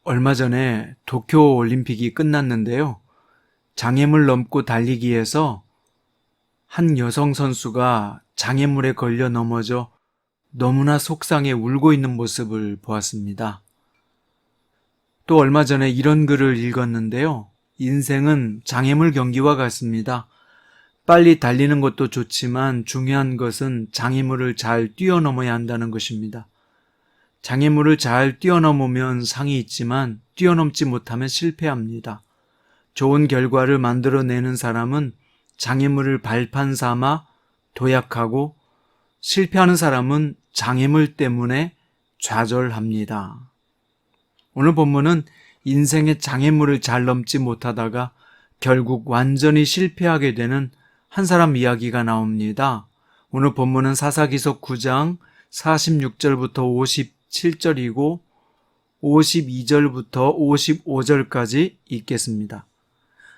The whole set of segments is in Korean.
얼마 전에 도쿄 올림픽이 끝났는데요. 장애물 넘고 달리기에서 한 여성 선수가 장애물에 걸려 넘어져 너무나 속상해 울고 있는 모습을 보았습니다. 또 얼마 전에 이런 글을 읽었는데요. 인생은 장애물 경기와 같습니다. 빨리 달리는 것도 좋지만 중요한 것은 장애물을 잘 뛰어넘어야 한다는 것입니다. 장애물을 잘 뛰어넘으면 상이 있지만 뛰어넘지 못하면 실패합니다. 좋은 결과를 만들어내는 사람은 장애물을 발판 삼아 도약하고 실패하는 사람은 장애물 때문에 좌절합니다. 오늘 본문은 인생의 장애물을 잘 넘지 못하다가 결국 완전히 실패하게 되는 한 사람 이야기가 나옵니다. 오늘 본문은 사사기서 9장 46절부터 57절이고 52절부터 55절까지 읽겠습니다.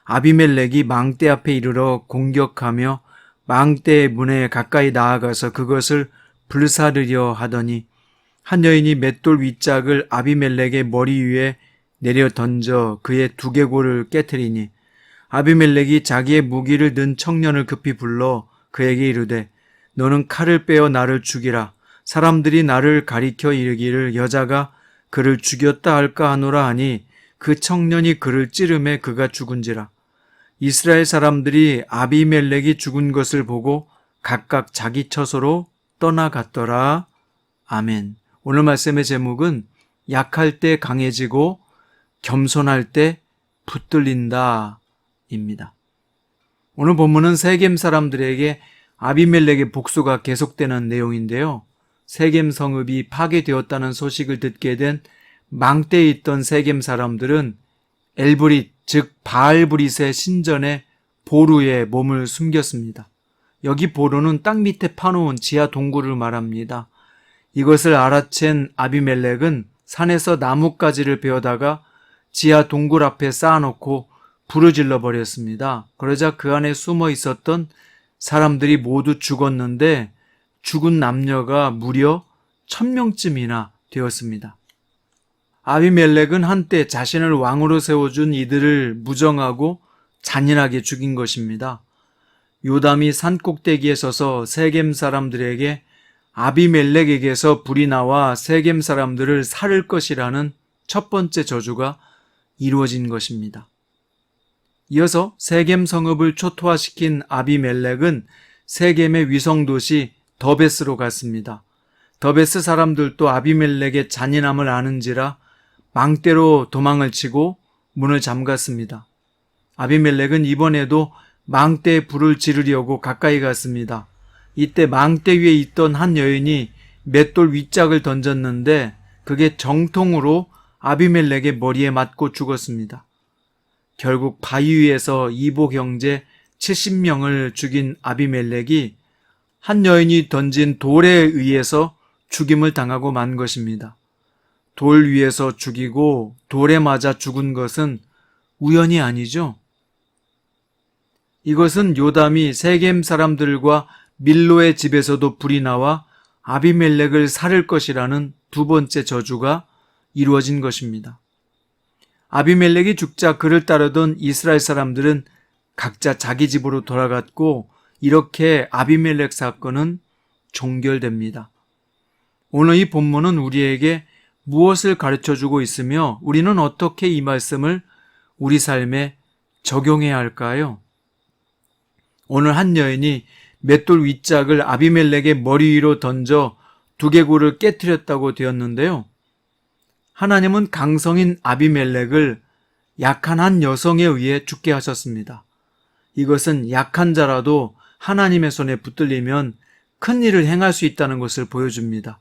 아비멜렉이 망대 앞에 이르러 공격하며 망대의 문에 가까이 나아가서 그것을 불사르려 하더니 한 여인이 맷돌 윗짝을 아비멜렉의 머리 위에 내려 던져 그의 두개골을 깨트리니 아비멜렉이 자기의 무기를 든 청년을 급히 불러 그에게 이르되 너는 칼을 빼어 나를 죽이라. 사람들이 나를 가리켜 이르기를 여자가 그를 죽였다 할까 하노라 하니 그 청년이 그를 찌르매 그가 죽은지라. 이스라엘 사람들이 아비멜렉이 죽은 것을 보고 각각 자기 처소로 떠나갔더라. 아멘. 오늘 말씀의 제목은 약할 때 강해지고 겸손할 때 붙들린다 입니다. 오늘 본문은 세겜 사람들에게 아비멜렉의 복수가 계속되는 내용인데요. 세겜 성읍이 파괴되었다는 소식을 듣게 된 망대에 있던 세겜 사람들은 엘브릿, 즉 바알브릿의 신전에 보루에 몸을 숨겼습니다. 여기 보루는 땅 밑에 파놓은 지하 동굴을 말합니다. 이것을 알아챈 아비멜렉은 산에서 나뭇가지를 베어다가 지하 동굴 앞에 쌓아놓고 불을 질러 버렸습니다. 그러자 그 안에 숨어 있었던 사람들이 모두 죽었는데 죽은 남녀가 무려 1000명쯤이나 되었습니다. 아비멜렉은 한때 자신을 왕으로 세워준 이들을 무정하고 잔인하게 죽인 것입니다. 요담이 산꼭대기에 서서 세겜 사람들에게 아비멜렉에게서 불이 나와 세겜 사람들을 살을 것이라는 첫 번째 저주가 이루어진 것입니다. 이어서 세겜 성읍을 초토화시킨 아비멜렉은 세겜의 위성도시 더베스로 갔습니다. 더베스 사람들도 아비멜렉의 잔인함을 아는지라 망대로 도망을 치고 문을 잠갔습니다. 아비멜렉은 이번에도 망대에 불을 지르려고 가까이 갔습니다. 이때 망대 위에 있던 한 여인이 맷돌 윗짝을 던졌는데 그게 정통으로 아비멜렉의 머리에 맞고 죽었습니다. 결국 바위 위에서 이복 형제 70명을 죽인 아비멜렉이 한 여인이 던진 돌에 의해서 죽임을 당하고 만 것입니다. 돌 위에서 죽이고 돌에 맞아 죽은 것은 우연이 아니죠. 이것은 요담이 세겜 사람들과 밀로의 집에서도 불이 나와 아비멜렉을 살을 것이라는 두 번째 저주가 이루어진 것입니다. 아비멜렉이 죽자 그를 따르던 이스라엘 사람들은 각자 자기 집으로 돌아갔고 이렇게 아비멜렉 사건은 종결됩니다. 오늘 이 본문은 우리에게 무엇을 가르쳐주고 있으며 우리는 어떻게 이 말씀을 우리 삶에 적용해야 할까요? 오늘 한 여인이 맷돌 윗짝을 아비멜렉의 머리 위로 던져 두개골을 깨트렸다고 되었는데요. 하나님은 강성인 아비멜렉을 약한 한 여성에 의해 죽게 하셨습니다. 이것은 약한 자라도 하나님의 손에 붙들리면 큰 일을 행할 수 있다는 것을 보여줍니다.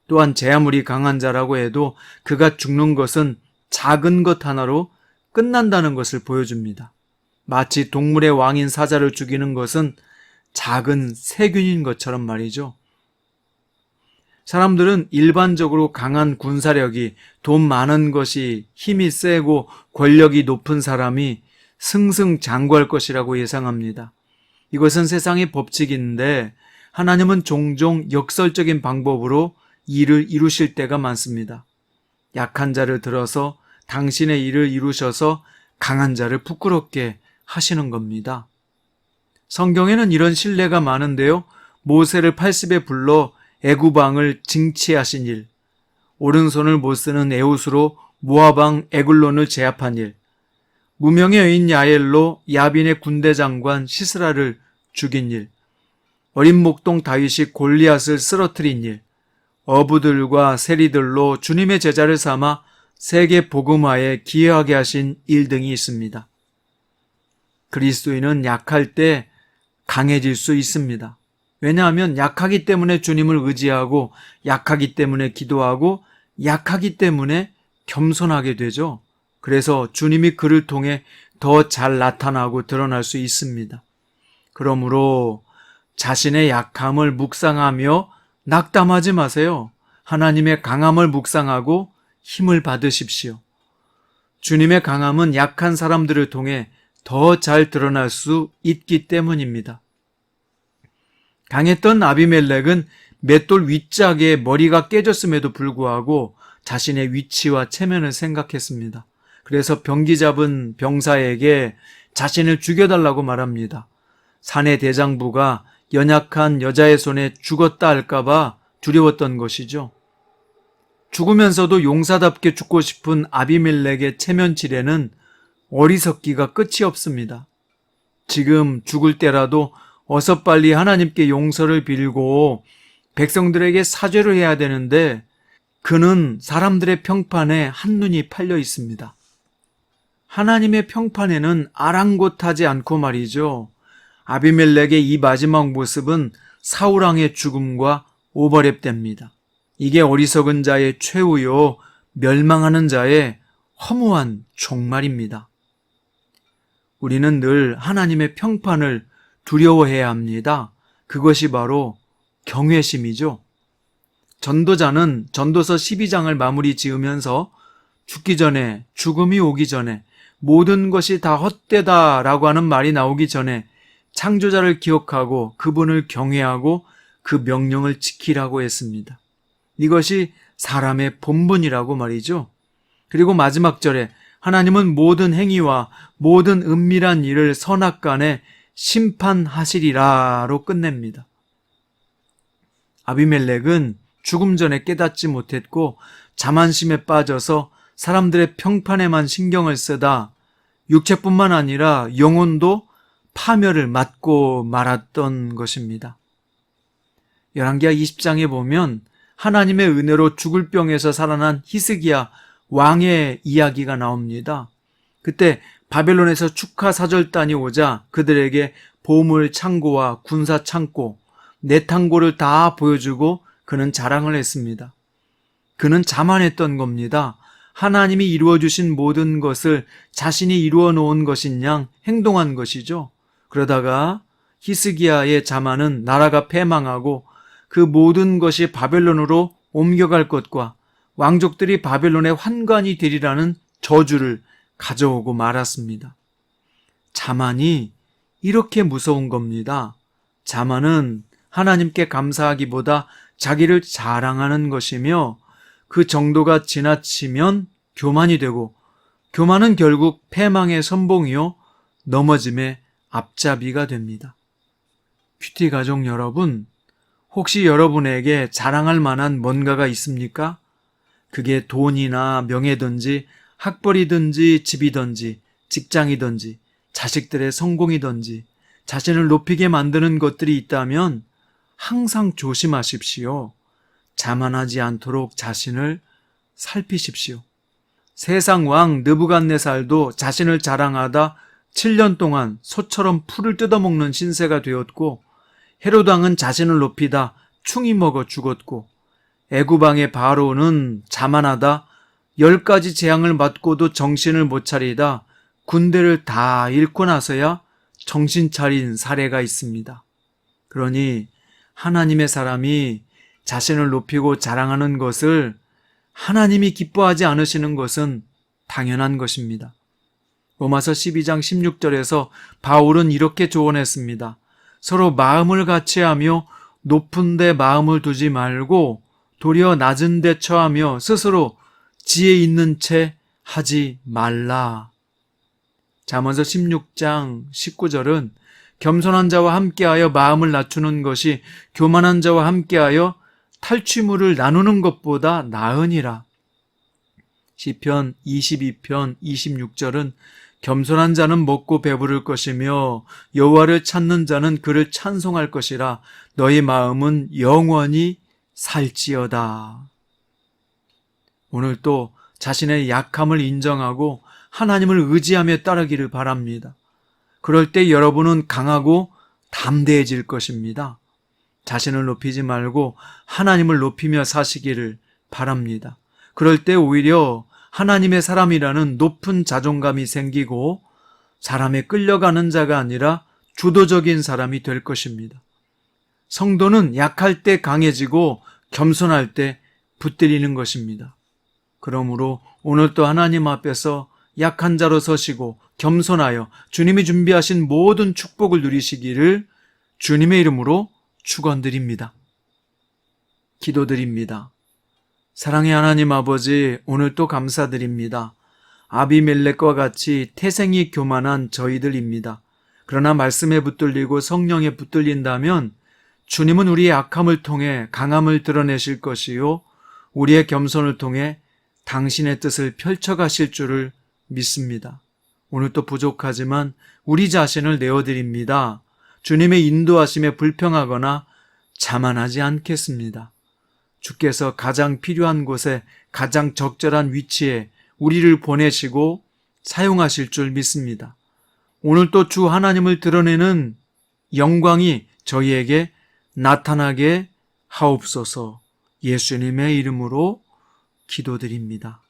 또한 제 아무리 강한 자라고 해도 그가 죽는 것은 작은 것 하나로 끝난다는 것을 보여줍니다. 마치 동물의 왕인 사자를 죽이는 것은 작은 세균인 것처럼 말이죠. 사람들은 일반적으로 강한 군사력이, 돈 많은 것이, 힘이 세고 권력이 높은 사람이 승승장구할 것이라고 예상합니다. 이것은 세상의 법칙인데 하나님은 종종 역설적인 방법으로 일을 이루실 때가 많습니다. 약한 자를 들어서 당신의 일을 이루셔서 강한 자를 부끄럽게 하시는 겁니다. 성경에는 이런 신뢰가 많은데요. 모세를 80에 불러 애굽 왕을 징치하신 일, 오른손을 못 쓰는 에웃으로 모압 왕 에글론을 제압한 일, 무명의 여인 야엘로 야빈의 군대 장관 시스라를 죽인 일, 어린 목동 다윗이 골리앗을 쓰러뜨린 일, 어부들과 세리들로 주님의 제자를 삼아 세계 복음화에 기여하게 하신 일 등이 있습니다. 그리스도인은 약할 때 강해질 수 있습니다. 왜냐하면 약하기 때문에 주님을 의지하고, 약하기 때문에 기도하고, 약하기 때문에 겸손하게 되죠. 그래서 주님이 그를 통해 더 잘 나타나고 드러날 수 있습니다. 그러므로 자신의 약함을 묵상하며 낙담하지 마세요. 하나님의 강함을 묵상하고 힘을 받으십시오. 주님의 강함은 약한 사람들을 통해 더 잘 드러날 수 있기 때문입니다. 강했던 아비멜렉은 맷돌 윗짝에 머리가 깨졌음에도 불구하고 자신의 위치와 체면을 생각했습니다. 그래서 병기 잡은 병사에게 자신을 죽여달라고 말합니다. 사내 대장부가 연약한 여자의 손에 죽었다 할까봐 두려웠던 것이죠. 죽으면서도 용사답게 죽고 싶은 아비멜렉의 체면질에는 어리석기가 끝이 없습니다. 지금 죽을 때라도 어서 빨리 하나님께 용서를 빌고 백성들에게 사죄를 해야 되는데 그는 사람들의 평판에 한눈이 팔려 있습니다. 하나님의 평판에는 아랑곳하지 않고 말이죠. 아비멜렉의 이 마지막 모습은 사울왕의 죽음과 오버랩됩니다. 이게 어리석은 자의 최후요, 멸망하는 자의 허무한 종말입니다. 우리는 늘 하나님의 평판을 두려워해야 합니다. 그것이 바로 경외심이죠. 전도자는 전도서 12장을 마무리 지으면서 죽기 전에, 죽음이 오기 전에, 모든 것이 다 헛되다라고 하는 말이 나오기 전에 창조자를 기억하고 그분을 경외하고 그 명령을 지키라고 했습니다. 이것이 사람의 본분이라고 말이죠. 그리고 마지막 절에 하나님은 모든 행위와 모든 은밀한 일을 선악간에 심판하시리라로 끝냅니다. 아비멜렉은 죽음 전에 깨닫지 못했고 자만심에 빠져서 사람들의 평판에만 신경을 쓰다 육체뿐만 아니라 영혼도 파멸을 맞고 말았던 것입니다. 열왕기하 20장에 보면 하나님의 은혜로 죽을 병에서 살아난 히스기야 왕의 이야기가 나옵니다. 그때 바벨론에서 축하 사절단이 오자 그들에게 보물 창고와 군사 창고, 내탕고를 다 보여주고 그는 자랑을 했습니다. 그는 자만했던 겁니다. 하나님이 이루어주신 모든 것을 자신이 이루어 놓은 것인 양 행동한 것이죠. 그러다가 히스기야의 자만은 나라가 패망하고 그 모든 것이 바벨론으로 옮겨갈 것과 왕족들이 바벨론의 환관이 되리라는 저주를 가져오고 말았습니다. 자만이 이렇게 무서운 겁니다. 자만은 하나님께 감사하기보다 자기를 자랑하는 것이며 그 정도가 지나치면 교만이 되고 교만은 결국 패망의 선봉이요 넘어짐의 앞잡이가 됩니다. 큐티 가족 여러분, 혹시 여러분에게 자랑할 만한 뭔가가 있습니까? 그게 돈이나 명예든지 학벌이든지 집이든지 직장이든지 자식들의 성공이든지 자신을 높이게 만드는 것들이 있다면 항상 조심하십시오. 자만하지 않도록 자신을 살피십시오. 세상 왕 느부갓네살도 자신을 자랑하다 7년 동안 소처럼 풀을 뜯어먹는 신세가 되었고, 헤롯 왕은 자신을 높이다 충이 먹어 죽었고, 애굽 왕의 바로는 자만하다 10가지 재앙을 받고도 정신을 못 차리다 군대를 다 잃고 나서야 정신 차린 사례가 있습니다. 그러니 하나님의 사람이 자신을 높이고 자랑하는 것을 하나님이 기뻐하지 않으시는 것은 당연한 것입니다. 로마서 12장 16절에서 바울은 이렇게 조언했습니다. 서로 마음을 같이하며 높은 데 마음을 두지 말고 도리어 낮은 데 처하며 스스로 지혜 있는 채 하지 말라. 잠언서 16장 19절은 겸손한 자와 함께하여 마음을 낮추는 것이 교만한 자와 함께하여 탈취물을 나누는 것보다 나으니라. 시편 22편 26절은 겸손한 자는 먹고 배부를 것이며 여호와를 찾는 자는 그를 찬송할 것이라. 너희 마음은 영원히 살지어다. 오늘 또 자신의 약함을 인정하고 하나님을 의지하며 따르기를 바랍니다. 그럴 때 여러분은 강하고 담대해질 것입니다. 자신을 높이지 말고 하나님을 높이며 사시기를 바랍니다. 그럴 때 오히려 하나님의 사람이라는 높은 자존감이 생기고 사람에 끌려가는 자가 아니라 주도적인 사람이 될 것입니다. 성도는 약할 때 강해지고 겸손할 때 붙들리는 것입니다. 그러므로 오늘 또 하나님 앞에서 약한 자로 서시고 겸손하여 주님이 준비하신 모든 축복을 누리시기를 주님의 이름으로 축원드립니다. 기도드립니다. 사랑의 하나님 아버지, 오늘 또 감사드립니다. 아비멜렉과 같이 태생이 교만한 저희들입니다. 그러나 말씀에 붙들리고 성령에 붙들린다면 주님은 우리의 악함을 통해 강함을 드러내실 것이요 우리의 겸손을 통해 당신의 뜻을 펼쳐가실 줄을 믿습니다. 오늘 또 부족하지만 우리 자신을 내어드립니다. 주님의 인도하심에 불평하거나 자만하지 않겠습니다. 주께서 가장 필요한 곳에 가장 적절한 위치에 우리를 보내시고 사용하실 줄 믿습니다. 오늘 또 주 하나님을 드러내는 영광이 저희에게 나타나게 하옵소서. 예수님의 이름으로 기도드립니다.